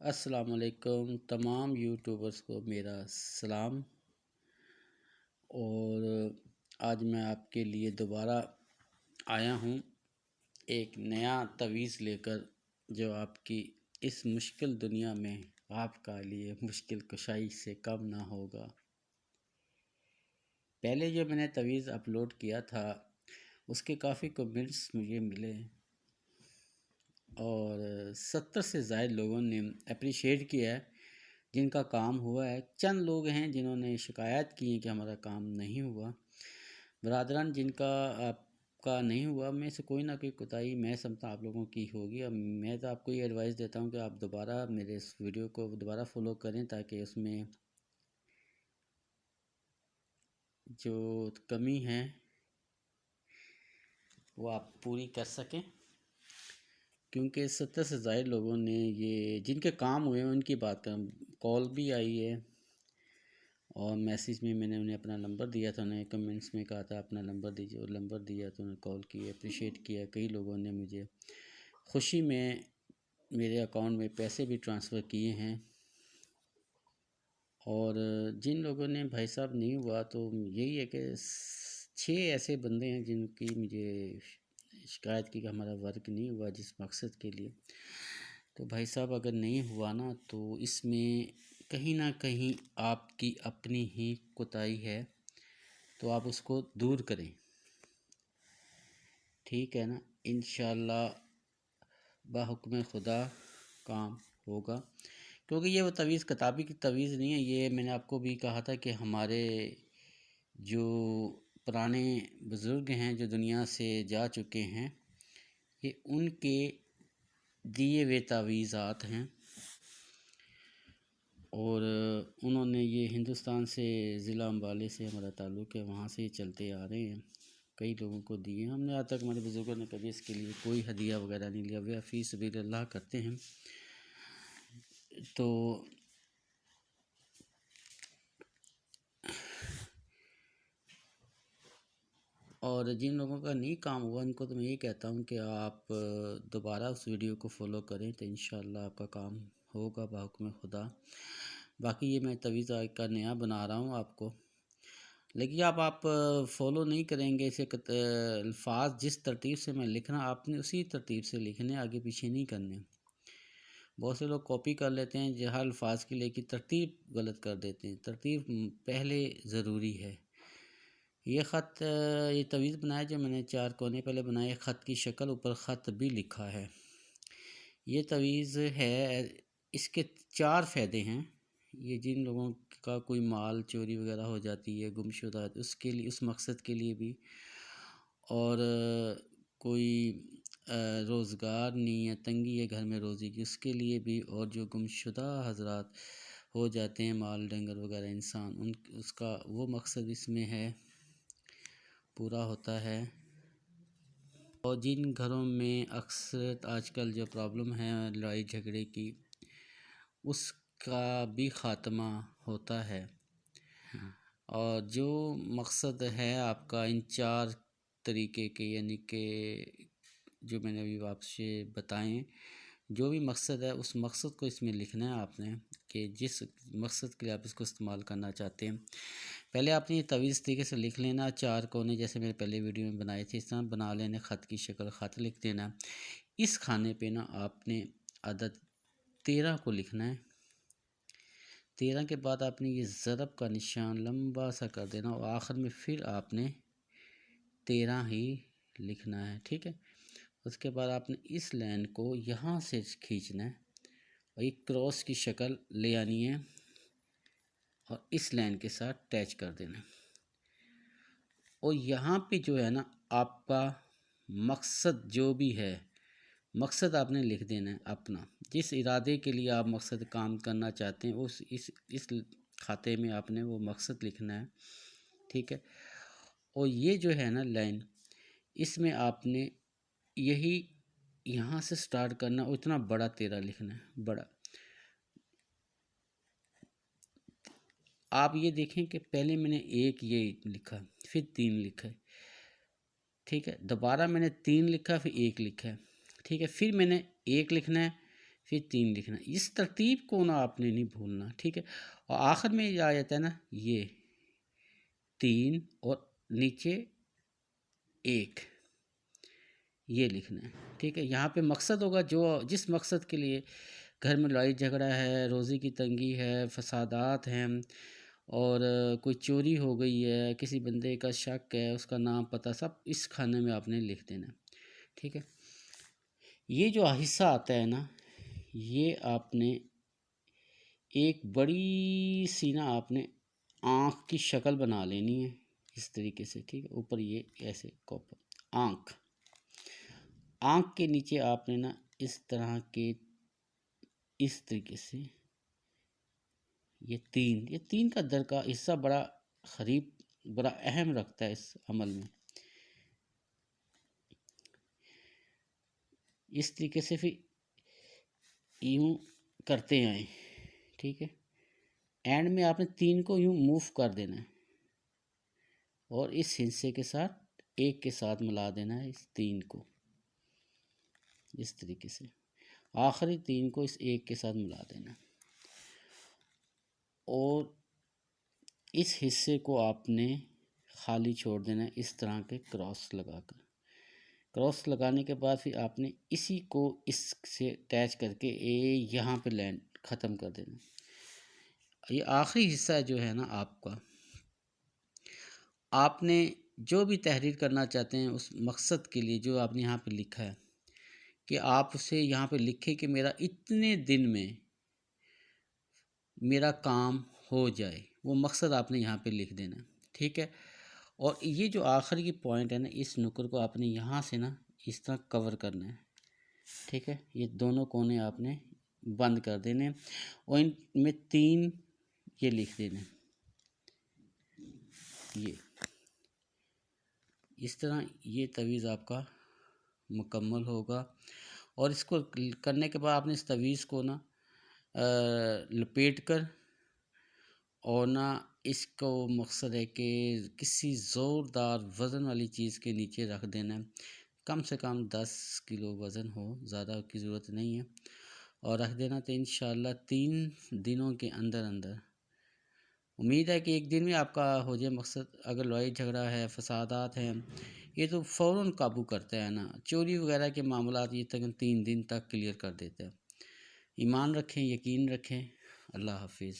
السلام علیکم تمام یوٹیوبرز کو میرا سلام۔ اور آج میں آپ کے لیے دوبارہ آیا ہوں ایک نیا تویز لے کر، جو آپ کی اس مشکل دنیا میں آپ کا لیے مشکل کشائی سے کم نہ ہوگا۔ پہلے جو میں نے تویز اپلوڈ کیا تھا اس کے کافی کمنٹس مجھے ملے اور 70 سے زائد لوگوں نے اپریشیٹ کیا ہے، جن کا کام ہوا ہے۔ چند لوگ ہیں جنہوں نے شکایت کی ہے کہ ہمارا کام نہیں ہوا۔ برادران، جن کا آپ کا نہیں ہوا، میں سے کوئی نہ کوئی کوتاہی میں سمجھتا آپ لوگوں کی ہوگی۔ اب میں تو آپ کو یہ ایڈوائس دیتا ہوں کہ آپ دوبارہ میرے اس ویڈیو کو دوبارہ فالو کریں، تاکہ اس میں جو کمی ہے وہ آپ پوری کر سکیں، کیونکہ 70 سے زائد لوگوں نے یہ جن کے کام ہوئے ہیں ان کی بات کریں۔ کال بھی آئی ہے اور میسیج میں نے انہیں اپنا نمبر دیا تھا، انہیں کمنٹس میں کہا تھا اپنا نمبر دیجیے، اور نمبر دیا تو انہیں کال کی، اپریشیٹ کیا۔ کئی لوگوں نے مجھے خوشی میں میرے اکاؤنٹ میں پیسے بھی ٹرانسفر کیے ہیں، اور جن لوگوں نے بھائی صاحب نہیں ہوا تو یہی ہے کہ 6 ایسے بندے ہیں جن کی مجھے شکایت کی کہ ہمارا ورک نہیں ہوا جس مقصد کے لیے۔ تو بھائی صاحب، اگر نہیں ہوا نا تو اس میں کہیں نہ کہیں آپ کی اپنی ہی کوتاہی ہے، تو آپ اس کو دور کریں، ٹھیک ہے نا؟ انشاءاللہ بحکم خدا کام ہوگا، کیونکہ یہ وہ تویز کتابی کی تویز نہیں ہے۔ یہ میں نے آپ کو بھی کہا تھا کہ ہمارے جو پرانے بزرگ ہیں جو دنیا سے جا چکے ہیں، یہ ان کے دیے ہوئے تعویذات ہیں، اور انہوں نے یہ ہندوستان سے ضلع امبالے سے ہمارا تعلق ہے، وہاں سے یہ چلتے آ رہے ہیں، کئی لوگوں کو دیے ہم نے۔ آج تک ہمارے بزرگوں نے کبھی اس کے لیے کوئی ہدیہ وغیرہ نہیں لیا، وہ فی سبیل اللہ کرتے ہیں۔ تو اور جن لوگوں کا نہیں کام ہوا ان کو تو میں یہ کہتا ہوں کہ آپ دوبارہ اس ویڈیو کو فالو کریں، تو انشاءاللہ آپ کا کام ہوگا بحکم خدا۔ باقی یہ میں تویز کا نیا بنا رہا ہوں آپ کو، لیکن آپ فالو نہیں کریں گے اسے۔ الفاظ جس ترتیب سے میں لکھنا، آپ نے اسی ترتیب سے لکھنے، آگے پیچھے نہیں کرنے۔ بہت سے لوگ کاپی کر لیتے ہیں جو ہر الفاظ کی، لیکن ترتیب غلط کر دیتے ہیں۔ ترتیب پہلے ضروری ہے۔ یہ خط، یہ تویز بنایا جو میں نے 4 کونے پہلے بنائے، خط کی شکل، اوپر خط بھی لکھا ہے۔ یہ تویز ہے، اس کے 4 فائدے ہیں۔ یہ جن لوگوں کا کوئی مال چوری وغیرہ ہو جاتی ہے، گمشدہ، اس کے لیے، اس مقصد کے لیے بھی، اور کوئی روزگار نہیں ہے، تنگی ہے گھر میں روزی کی، اس کے لیے بھی، اور جو گمشدہ حضرات ہو جاتے ہیں، مال ڈنگر وغیرہ انسان، اس کا وہ مقصد اس میں ہے، پورا ہوتا ہے۔ اور جن گھروں میں اکثر آج کل جو پرابلم ہے لڑائی جھگڑے کی، اس کا بھی خاتمہ ہوتا ہے۔ اور جو مقصد ہے آپ کا ان 4 طریقے کے، یعنی کہ جو میں نے ابھی آپ سے بتائیں، جو بھی مقصد ہے اس مقصد کو اس میں لکھنا ہے آپ نے، کہ جس مقصد کے لیے آپ اس کو استعمال کرنا چاہتے ہیں۔ پہلے آپ نے یہ تویز طریقے سے لکھ لینا، 4 کونے جیسے میرے پہلے ویڈیو میں بنائے تھے، اس طرح بنا لینا، خط کی شکل، خط لکھ دینا۔ اس کھانے پہ نا آپ نے عدد 13 کو لکھنا ہے۔ 13 کے بعد آپ نے یہ ضرب کا نشان لمبا سا کر دینا، اور آخر میں پھر آپ نے 13 ہی لکھنا ہے، ٹھیک ہے؟ اس کے بعد آپ نے اس لائن کو یہاں سے کھینچنا ہے، اور ایک کراس کی شکل لے آنی ہے، اور اس لائن کے ساتھ اٹیچ کر دینا ہے۔ اور یہاں پہ جو ہے نا آپ کا مقصد جو بھی ہے، مقصد آپ نے لکھ دینا ہے اپنا، جس ارادے کے لیے آپ مقصد کام کرنا چاہتے ہیں، اس کھاتے میں آپ نے وہ مقصد لکھنا ہے، ٹھیک ہے؟ اور یہ جو ہے نا لائن، اس میں آپ نے یہی یہاں سے سٹارٹ کرنا، اور اتنا بڑا 13 لکھنا ہے، بڑا۔ آپ یہ دیکھیں کہ پہلے میں نے 1 یہ لکھا، پھر 3 لکھا ہے، ٹھیک ہے؟ دوبارہ میں نے 3 لکھا، پھر 1 لکھا ہے، ٹھیک ہے؟ پھر میں نے 1 لکھنا ہے، پھر 3 لکھنا، اس ترتیب کو نا آپ نے نہیں بھولنا، ٹھیک ہے۔ اور آخر میں آ جاتا ہے نا یہ 3 اور نیچے 1، یہ لکھنا ہے، ٹھیک ہے۔ یہاں پہ مقصد ہوگا جو جس مقصد کے لیے گھر میں لڑائی جھگڑا ہے، روزی کی تنگی ہے، فسادات ہیں، اور کوئی چوری ہو گئی ہے، کسی بندے کا شک ہے، اس کا نام پتہ سب اس کھانے میں آپ نے لکھ دینا، ٹھیک ہے۔ یہ جو حصہ آتا ہے نا، یہ آپ نے ایک بڑی سی نا آپ نے آنکھ کی شکل بنا لینی ہے اس طریقے سے، ٹھیک ہے۔ اوپر یہ ایسے کوپ آنکھ کے نیچے آپ نے نا اس طرح کے اس طریقے سے یہ 3 کا در کا حصہ بڑا بڑا اہم رکھتا ہے اس عمل میں، اس طریقے سے پھر یوں کرتے آئیں، ٹھیک ہے۔ اینڈ میں آپ نے 3 کو یوں موو کر دینا ہے اور اس حصے کے ساتھ 1 کے ساتھ ملا دینا ہے اس 3 کو، اس طریقے سے آخری 3 کو اس 1 کے ساتھ ملا دینا، اور اس حصے کو آپ نے خالی چھوڑ دینا ہے اس طرح کے کراس لگا کر۔ کراس لگانے کے بعد پھر آپ نے اسی کو اس سے اٹیچ کر کے یہاں پہ لینڈ ختم کر دینا۔ یہ آخری حصہ جو ہے نا آپ کا، آپ نے جو بھی تحریر کرنا چاہتے ہیں اس مقصد کے لیے جو آپ نے یہاں پہ لکھا ہے، کہ آپ اسے یہاں پہ لکھیں کہ میرا اتنے دن میں میرا کام ہو جائے، وہ مقصد آپ نے یہاں پہ لکھ دینا، ٹھیک ہے۔ اور یہ جو آخری کی پوائنٹ ہے نا، اس نکر کو آپ نے یہاں سے نا اس طرح کور کرنا ہے، ٹھیک ہے۔ یہ دونوں کونے آپ نے بند کر دینے، اور ان میں 3 یہ لکھ دینے، یہ اس طرح یہ تویز آپ کا مکمل ہوگا۔ اور اس کو کرنے کے بعد آپ نے اس تویز کو نا لپیٹ کر، اور نہ اس کو مقصد ہے کہ کسی زوردار وزن والی چیز کے نیچے رکھ دینا ہے، کم سے کم 10 کلو وزن ہو، زیادہ کی ضرورت نہیں ہے، اور رکھ دینا۔ تو انشاءاللہ 3 دنوں کے اندر امید ہے کہ 1 دن میں آپ کا ہو جائے مقصد۔ اگر لڑائی جھگڑا ہے، فسادات ہیں، یہ تو فوراً قابو کرتا ہے نا، چوری وغیرہ کے معاملات یہ تقریباً 3 دن تک کلیئر کر دیتا ہے۔ ایمان رکھیں، یقین رکھیں۔ اللہ حافظ۔